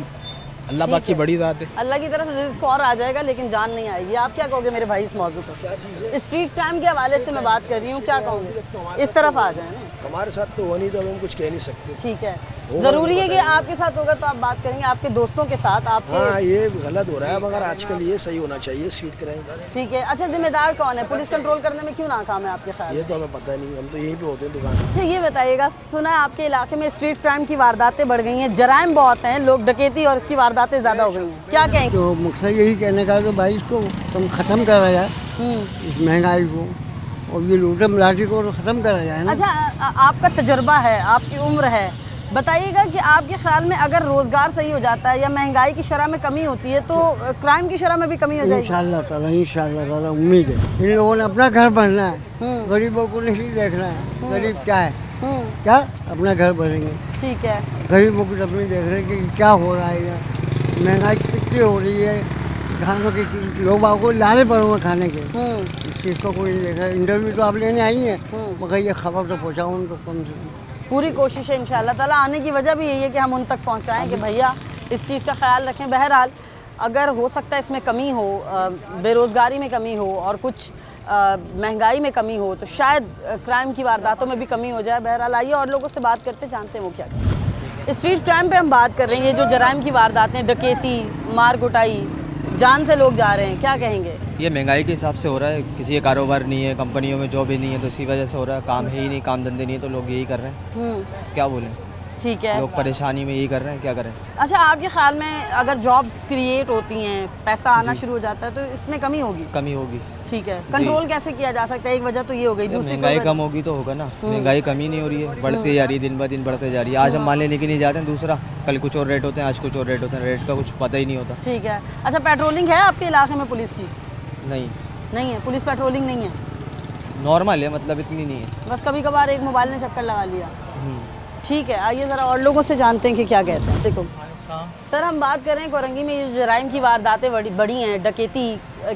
अल्लाह पाक की बड़ी ज़ात है। अल्लाह की तरफ रिज़्क़ और आ जाएगा, लेकिन जान नहीं आएगी। आप क्या कहोगे मेरे भाई इस मौजू पर? स्ट्रीट क्राइम के हवाले से मैं बात कर रही हूँ, क्या कहूँगी? इस तरफ आ जाए ना। हमारे साथ तो हो नहीं, तो हम कुछ कह नहीं सकते। ठीक है, ज़रूरी है कि आपके साथ होगा तो आप बात करेंगे, आपके दोस्तों के साथ आपके। हाँ, ये गलत हो रहा है, मगर आजकल ये सही होना चाहिए स्ट्रीट क्राइम। ठीक है। अच्छा, जिम्मेदार कौन है? पुलिस कंट्रोल करने में क्यों नाकाम है आपके ख्याल? ये तो हमें पता नहीं, हम तो यहीं पे होते हैं दुकान। अच्छा, ये बताइएगा, सुना है आपके इलाके में स्ट्रीट क्राइम की वारदातें बढ़ गई हैं, जराइम बहुत हैं, लोग डकैती और इसकी वारदातें ज़्यादा हो गई हैं, क्या कहेंगे? तो मकसद यही कहने का तो भाई इसको तुम ख़त्म करा जाए, इस महंगाई को और ये लूटम लाठी को ख़त्म करा जाए ना। अच्छा, आपका तजर्बा है, आपकी उम्र है, बताइएगा कि आपके ख्याल में अगर रोज़गार सही हो जाता है या महंगाई की शरह में कमी होती है तो क्राइम की शरह में भी कमी हो जाएगी? इंशाअल्लाह ताला उम्मीद है। इन लोगों ने अपना घर बनना है, गरीबों को नहीं देखना है। गरीब क्या है, क्या अपना घर बनेंगे। ठीक है। गरीबों को अपनी देख रहे हैं कि क्या हो रहा है, महंगाई कितनी हो रही है, खानों के लोग को लाने पड़े हुए खाने के, इस चीज़ को कोई नहीं देख रहा। इंटरव्यू तो आप लेने आई हैं, मगर ये खबर तो पहुँचाओ उनको कम से कम। पूरी कोशिश है इंशाअल्लाह ताला। आने की वजह भी यही है कि हम उन तक पहुँचाएँ कि भैया इस चीज़ का ख्याल रखें। बहरहाल अगर हो सकता है इसमें कमी हो, बेरोज़गारी में कमी हो और कुछ महंगाई में कमी हो तो शायद क्राइम की वारदातों में भी कमी हो जाए। बहरहाल आइए और लोगों से बात करते, जानते हैं वो क्या कहते हैं। स्ट्रीट क्राइम पे हम बात कर रहे हैं, ये जो जराइम की वारदातें, डकैती, मार कुटाई, जान से लोग जा रहे हैं, क्या कहेंगे? ये महंगाई के हिसाब से हो रहा है, किसी का कारोबार नहीं है, कंपनियों में जॉब ही नहीं है, तो इसी वजह से हो रहा है। काम है ही नहीं, काम धंधे नहीं है, तो लोग यही कर रहे हैं, क्या बोलें। ठीक है, लोग परेशानी में यही कर रहे हैं, क्या करें। अच्छा, आपके ख्याल में अगर जॉब्स क्रिएट होती हैं, पैसा आना शुरू हो जाता है तो इसमें कमी होगी? कमी होगी। ठीक है, कंट्रोल कैसे किया जा सकता है? एक वजह तो ये हो गई, दूसरी महंगाई कम होगी तो होगा ना। महंगाई कमी नहीं हो रही है, बढ़ती जा रही है, दिन ब दिन बढ़ते जा रही है। आज हम मान लेने के नहीं जाते हैं, दूसरा कल कुछ और रेट होते हैं, आज कुछ और रेट होते हैं, रेट का कुछ पता ही नहीं होता। ठीक है। अच्छा, पेट्रोलिंग है आपके इलाके में पुलिस की? नहीं है, पुलिस पेट्रोलिंग नहीं है? नॉर्मल है, मतलब इतनी नहीं है, बस कभी कभार एक मोबाइल ने चक्कर लगा लिया। ठीक है, आइए ज़रा और लोगों से जानते हैं कि क्या कहते हैं। देखो, सर हम बात कर रहे हैं कोरंगी में ये जराइम की वारदातें बढ़ी हैं, डकैती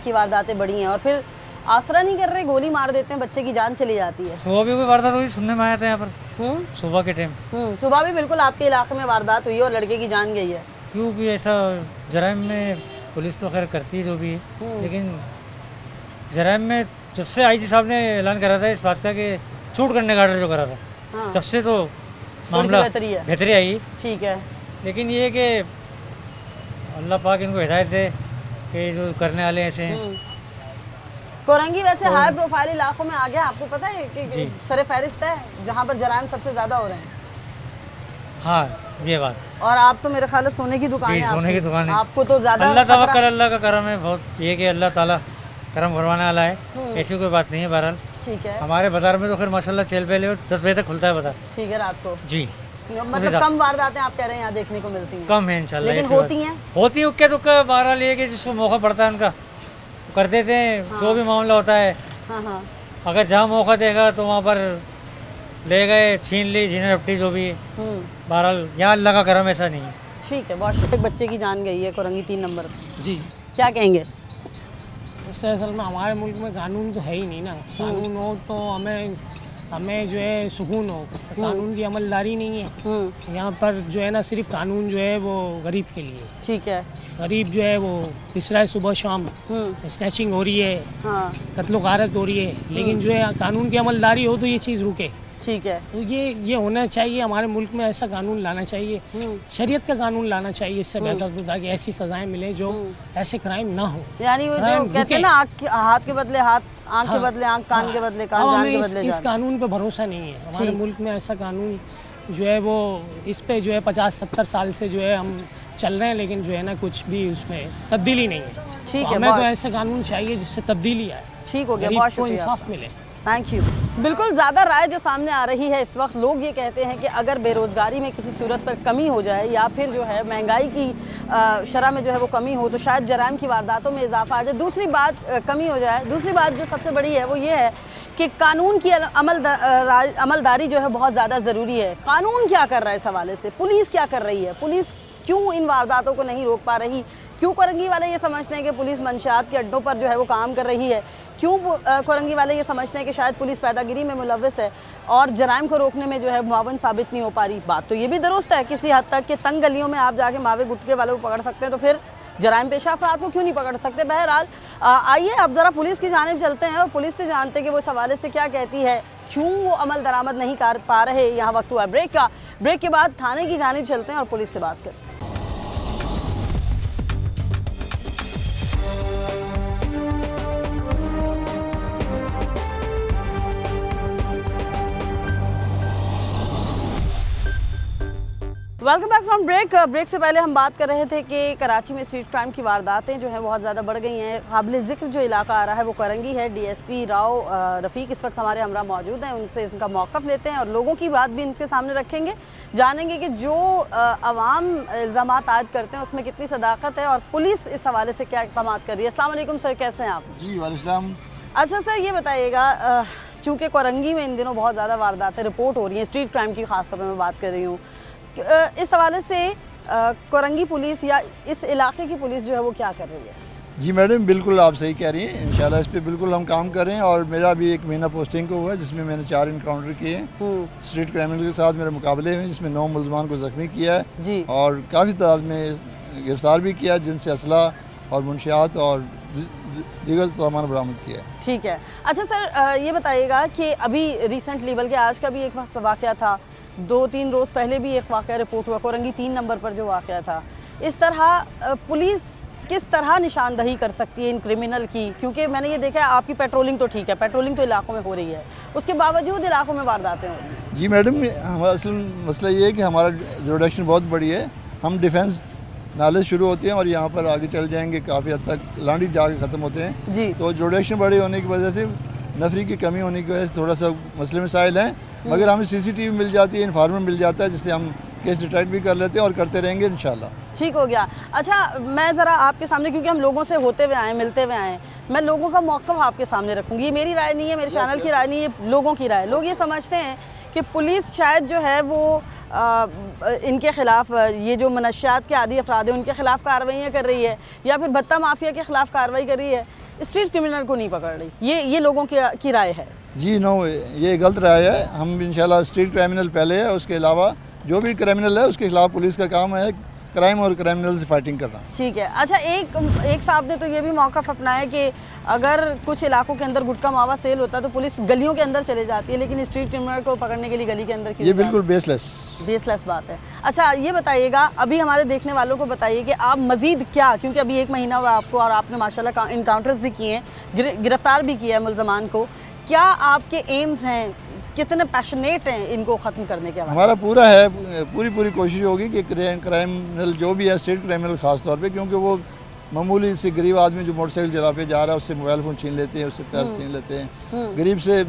की वारदातें बढ़ी हैं और फिर आसरा नहीं कर रहे, गोली मार देते हैं, बच्चे की जान चली जाती है। सुबह भी कोई वारदात हुई सुनने में आया था यहाँ पर सुबह के टाइम। सुबह भी बिल्कुल आपके इलाके में वारदात हुई है और लड़के की जान गई है। क्यों भी ऐसा जराइम में पुलिस तो खैर करती है जो भी है, लेकिन जराइम में जब से आईजी साहब ने ऐलान करा था इस बात का कि छूट करने का ऑर्डर जो करा था, तब से तो मामला बेहतरी आई। ठीक है, लेकिन ये कि अल्लाह पाक इनको हिदायत दे कि जो करने वाले ऐसे हैं। कोरंगी वैसे हाई प्रोफाइल इलाकों में आ गया, आपको पता है कि सरे फहरिस्त है जहाँ पर जराइम सबसे ज़्यादा हो रहे हैं। हाँ ये बात। और आप तो मेरे ख्याल सोने की दुकान है, सोने की दुकान है, आपको तो ज़्यादा अल्लाह तवक्कल, अल्लाह का करम है बहुत, ये कि अल्लाह ताला करम फरमाने वाला है, ऐसी कोई बात नहीं है। बहरहाल ठीक है, हमारे बाजार में तो फिर माशाल्लाह चहल पहले 10 बजे तक खुलता है बाजार। ठीक है, रात को जी, मतलब कम वारदातें आप कह रहे हैं यहाँ देखने को मिलती हैं? कम है इंशाल्लाह, लेकिन होती हैं, होती है उक्के दुक्का। बहरहाल ये कि जिसको मौका पड़ता है उनका कर देते हैं, जो भी मामला होता है। हाँ। अगर जहाँ मौका देगा तो वहाँ पर ले गए, छीन ली, झीना रपटी जो भी है। बहरहाल यहाँ अल्लाह का करम, ऐसा नहीं है। ठीक है, बहुत एक बच्चे की जान गई है कोरंगी 3 नंबर। जी, क्या कहेंगे? इससे असल में हमारे मुल्क में कानून तो है ही नहीं ना। कानून हो तो हमें जो है सुकून हो, कानून की अमलदारी नहीं है यहाँ पर। जो है ना सिर्फ कानून जो है वो गरीब के लिए। ठीक है, गरीब जो है वो पिस रहा है सुबह शाम, स्नैचिंग हो रही है, कत्लो गारत हो रही है, लेकिन जो है कानून की अमलदारी हो तो ये चीज़ रुके। ठीक है, तो ये होना चाहिए हमारे मुल्क में, ऐसा कानून लाना चाहिए, शरीयत का कानून लाना चाहिए। इससे बेहतर तो ताकि ऐसी सज़ाएं मिले जो ऐसे क्राइम ना हो। यानी वो जो कहते हैं ना हाथ के बदले हाथ, आँख के बदले आँख, कान के बदले कान, जान के बदले जान। इस कानून पे भरोसा नहीं है हमारे मुल्क में। ऐसा कानून जो है वो इस पे जो है 50-70 साल से जो है हम चल रहे हैं, लेकिन जो है ना कुछ भी उसमें तब्दीली नहीं है। ठीक है, हमें तो ऐसा कानून चाहिए जिससे तब्दीली आए। ठीक हो गया, बहुत शुक्रिया, इंसाफ मिले। Thank you. बिल्कुल ज़्यादा राय जो सामने आ रही है इस वक्त, लोग ये कहते हैं कि अगर बेरोज़गारी में किसी सूरत पर कमी हो जाए या फिर जो है महंगाई की शरह में जो है वो कमी हो तो शायद जराइम की वारदातों में इजाफा आ जाए। दूसरी बात कमी हो जाए, दूसरी बात जो सबसे बड़ी है वो ये है कि कानून की अमलदारी जो है बहुत ज़्यादा ज़रूरी है। कानून क्या कर रहा है इस हवाले से, पुलिस क्या कर रही है, पुलिस क्यों इन वारदातों को नहीं रोक पा रही, क्यों कोरंगी वाले ये समझते हैं कि पुलिस मंशियात के अड्डों पर जो है वो काम कर रही है, क्यों कोरंगी वाले ये समझते हैं कि शायद पुलिस पैदागिरी में मुलव्वस है और जराइम को रोकने में जो है मुआवन साबित नहीं हो पा रही। बात तो ये भी दुरुस्त है किसी हद तक कि तंग गलियों में आप जाके मावे गुटके वालों को पकड़ सकते हैं, तो फिर जराइम पेशा अफराद को क्यों नहीं पकड़ सकते। बहरहाल आइए अब ज़रा पुलिस की जानिब चलते हैं और पुलिस से जानते हैं कि वो इस हवाले से क्या कहती है, क्यों वो अमल दरामद नहीं कर पा रहे। यहाँ वक्त हुआ ब्रेक का, ब्रेक के बाद थाने की जानिब चलते हैं और पुलिस से बात करते हैं। Welcome back from break. Break से पहले हम बात कर रहे थे कि कराची में स्ट्रीट क्राइम की वारदातें जो हैं बहुत ज़्यादा बढ़ गई हैं। काबिल ज़िक्र जो इलाका आ रहा है वो कोरंगी है। डीएसपी राव रफ़ीक इस वक्त हमारे हमरा मौजूद हैं, उनसे इनका मौक़िफ़ लेते हैं और लोगों की बात भी इनके सामने रखेंगे, जानेंगे कि जो अवाम इल्ज़ामात आयद करते हैं उसमें कितनी सदाकत है और पुलिस इस हवाले से क्या इक़दाम कर रही है। अस्सलाम वालेकुम सर, कैसे हैं आप? जी वालेकुम। अच्छा सर, ये बताइएगा चूँकि कोरंगी में इन दिनों बहुत ज़्यादा वारदातें रिपोर्ट हो रही हैं, स्ट्रीट क्राइम की ख़ास तौर पर मैं बात कर रही हूँ, इस हवाले से कोरंगी पुलिस या इस इलाके की पुलिस जो है वो क्या कर रही है? जी मैडम, बिल्कुल आप सही कह रही हैं। इंशाल्लाह इस पे बिल्कुल हम काम कर रहे हैं और मेरा भी 1 महीना पोस्टिंग को हुआ है जिसमें मैंने 4 इनकाउंटर किए हैं। स्ट्रीट क्रिमिनल के साथ मेरे मुकाबले में जिसमें 9 मुलजमान को ज़ख्मी किया है जी, और काफ़ी तादाद में गिरफ्तार भी किया जिनसे असला और मुनशियात और दीगर सामान बरामद किया है। ठीक है। अच्छा सर, ये बताइएगा कि अभी रिसेंटली, बल्कि आज का भी एक वाक़या था, 2-3 रोज़ पहले भी एक वाक़या रिपोर्ट हुआ कोरंगी 3 नंबर पर जो वाक़या था। इस तरह पुलिस किस तरह निशानदही कर सकती है इन क्रिमिनल की, क्योंकि मैंने ये देखा है आपकी पेट्रोलिंग तो ठीक है, पेट्रोलिंग तो इलाकों में हो रही है, उसके बावजूद इलाकों में वारदातें हो रही हैं। जी मैडम, हमारा असल मसला ये है कि हमारा जुरिडिक्शन बहुत बड़ी है। हम डिफेंस नाले शुरू होते हैं और यहाँ पर आगे चल जाएंगे, काफ़ी हद तक लांडी जाके ख़त्म होते हैं जी। तो जुरिडिक्शन बड़े होने की वजह से, नफरी की कमी होने की वजह से थोड़ा सा मसले मसाइल हैं, मगर हमें CCTV मिल जाती है, इन्फॉर्मर मिल जाता है, जिससे हम केस डिटेक्ट भी कर लेते हैं और करते रहेंगे इंशाल्लाह। ठीक हो गया। अच्छा, मैं ज़रा आपके सामने, क्योंकि हम लोगों से होते हुए आए, मिलते हुए आए, मैं लोगों का मौक़िफ़ आपके सामने रखूँगी। ये मेरी राय नहीं है, मेरे चैनल की राय नहीं है, लोगों की राय। लोग ये समझते हैं कि पुलिस शायद जो है वो इनके ख़िलाफ़, ये जो मनशियात के आदी अफराद हैं उनके ख़िलाफ़ कार्रवाइयाँ कर रही है, या फिर भत्ता माफिया के ख़िलाफ़ कार्रवाई कर रही है, स्ट्रीट क्रिमिनल को नहीं पकड़ रही? ये लोगों की राय है। जी नो, ये गलत राय है। हम इंशाल्लाह स्ट्रीट क्रिमिनल पहले है, उसके अलावा जो भी क्रिमिनल है उसके खिलाफ पुलिस का काम है क्राइम और क्रिमिनल से फाइटिंग करना। ठीक है। अच्छा, एक साहब ने तो ये भी मौक़िफ़ अपनाया कि अगर कुछ इलाकों के अंदर गुटखा मावा सेल होता है तो पुलिस गलियों के अंदर चले जाती है, लेकिन स्ट्रीट क्रिमिनल को पकड़ने के लिए गली के अंदर क्यों? ये बिल्कुल बेसलेस बात है। अच्छा, ये बताइएगा, अभी हमारे देखने वालों को बताइए कि आप मज़ीद क्या, क्योंकि अभी 1 महीना हुआ आपको और आपने माशाल्लाह इनकाउंटर्स भी किए हैं, गिरफ्तार भी किया है मुल्ज़मान को, क्या आपके एम्स हैं, कितने पैशनेट हैं इनको ख़त्म करने के? हमारा पूरा है, पूरी कोशिश होगी कि क्रिमिनल जो भी है, स्ट्रीट क्रिमिनल ख़ास तौर पे, क्योंकि वो मामूली से गरीब आदमी जो मोटरसाइकिल चला पे जा रहा है उससे मोबाइल फ़ोन छीन लेते हैं, उससे पैसे छीन लेते हैं। गरीब से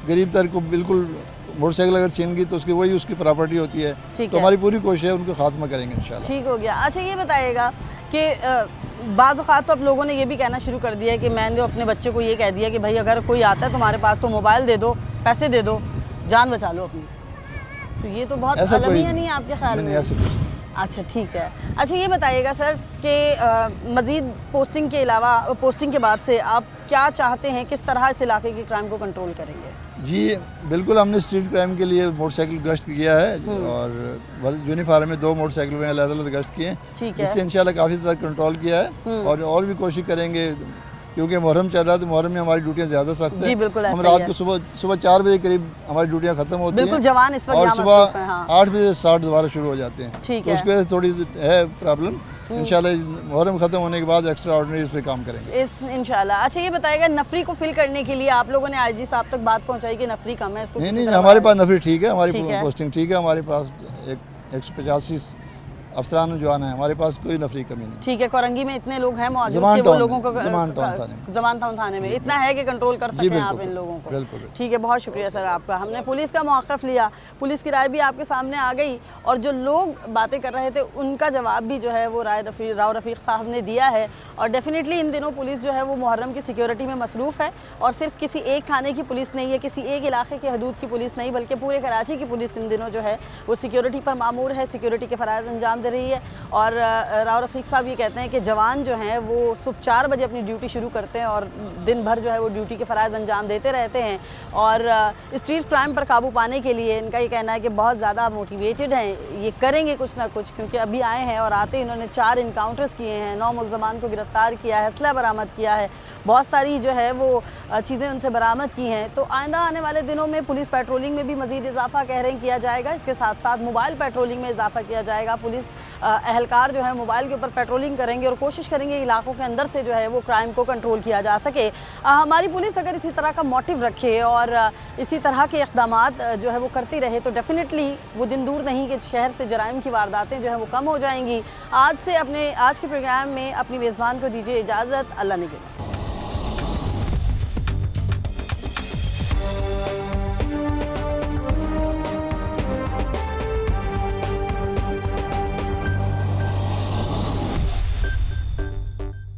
गरीब तक को बिल्कुल मोटरसाइकिल अगर छीन गई तो उसकी प्रॉपर्टी होती है। तो हमारी पूरी कोशिश है उनको ख़ात्मा करेंगे इंशाल्लाह। ठीक हो गया। अच्छा, ये बताइएगा कि बाज़ औक़ात तो अब लोगों ने ये भी कहना शुरू कर दिया है कि मैंने अपने बच्चे को ये कह दिया कि भाई अगर कोई आता है तुम्हारे पास तो मोबाइल दे दो, पैसे दे दो, जान बचा लो अपनी। तो ये तो बहुत अलमिया नहीं है आपके ख्याल में? अच्छा, ठीक है। अच्छा, ये बताइएगा सर कि मज़ीद पोस्टिंग के अलावा, पोस्टिंग के बाद से आप क्या चाहते हैं, किस तरह इस इलाके के क्राइम को कंट्रोल करेंगे? जी बिल्कुल, हमने स्ट्रीट क्राइम के लिए मोटरसाइकिल गश्त किया है और यूनिफॉर्म में 2 मोटरसाइकिल में अलग-अलग गश्त किए हैं, जिससे इंशाल्लाह काफ़ी हद तक कंट्रोल किया है और भी कोशिश करेंगे, क्योंकि मुहर्रम चल रहा है तो मुहर्रम में हमारी ड्यूटियाँ ज़्यादा सख्त हैं। हम रात को सुबह 4 बजे करीब हमारी ड्यूटियाँ ख़त्म होती हैं और सुबह 8 बजे स्टार्ट दोबारा शुरू हो जाते हैं। तो उसकी वजह से थोड़ी है प्रॉब्लम। इंशाल्लाह मुहर्रम ख़त्म होने के बाद एक्स्ट्रा ऑर्डिनरी इस पर काम करेंगे इंशाल्लाह। अच्छा, ये बताएगा, नफरी को फिल करने के लिए आप लोगों ने आईजी साहब तक बात पहुँचाई कि नफरी कम है, इसको? नहीं, हमारे पास नफरी ठीक है, हमारी पोस्टिंग ठीक है, हमारे पास 185 अफसरान जवान है, हमारे पास कोई नफरी कमी नहीं। ठीक है। कोरंगी में इतने लोग हैं मौजूद कि वो लोगों को ज़मान टाउन थाने में इतना है कि कंट्रोल कर सकते हैं आप इन लोगों को? बिल्कुल। ठीक है, बहुत शुक्रिया सर आपका। हमने पुलिस का मौक़िफ़ लिया, पुलिस की राय भी आपके सामने आ गई और जो लोग बातें कर रहे थे उनका जवाब भी जो है वो राव रफ़ीक साहब ने दिया है। और डेफिनेटली इन दिनों पुलिस जो है वो मुहर्रम की सिक्योरिटी में मसरूफ़ है और सिर्फ किसी एक थाने की पुलिस नहीं है, किसी एक इलाके के हदूद की पुलिस नहीं, बल्कि पूरे कराची की पुलिस इन दिनों जो है वो सिक्योरिटी पर मामूर है, सिक्योरिटी के फ़राइज़ अंजाम दे रही है। और राव रफ़ीक साहब ये कहते हैं कि जवान जो हैं वो सुबह 4 बजे अपनी ड्यूटी शुरू करते हैं और दिन भर जो है वो ड्यूटी के फ़राइज़ अंजाम देते रहते हैं। और स्ट्रीट क्राइम पर काबू पाने के लिए इनका ये कहना है कि बहुत ज़्यादा मोटिवेटेड हैं, ये करेंगे कुछ ना कुछ, क्योंकि अभी आए हैं और आते ही इन्होंने 4 इनकाउंटर्स किए हैं, 9 मुल्ज़मान को गिरफ़्तार किया है, असला बरामद किया है, बहुत सारी जो है वो चीज़ें उनसे बरामद की हैं। तो आइंदा आने वाले दिनों में पुलिस पेट्रोलिंग में भी मज़ीद इजाफा कह रहे हैं किया जाएगा, इसके साथ साथ मोबाइल पेट्रोलिंग में इजाफा किया जाएगा। पुलिस अहलकार जो है मोबाइल के ऊपर पेट्रोलिंग करेंगे और कोशिश करेंगे इलाकों के अंदर से जो है वो क्राइम को कंट्रोल किया जा सके। हमारी पुलिस अगर इसी तरह का मोटिव रखे और इसी तरह के इक़दामात जो है वो करती रहे तो डेफिनेटली वो दिन दूर नहीं कि शहर से जराइम की वारदातें जो है वो कम हो जाएंगी। आज के प्रोग्राम में अपनी मेज़बान को दीजिए इजाज़त। अल्लाह ने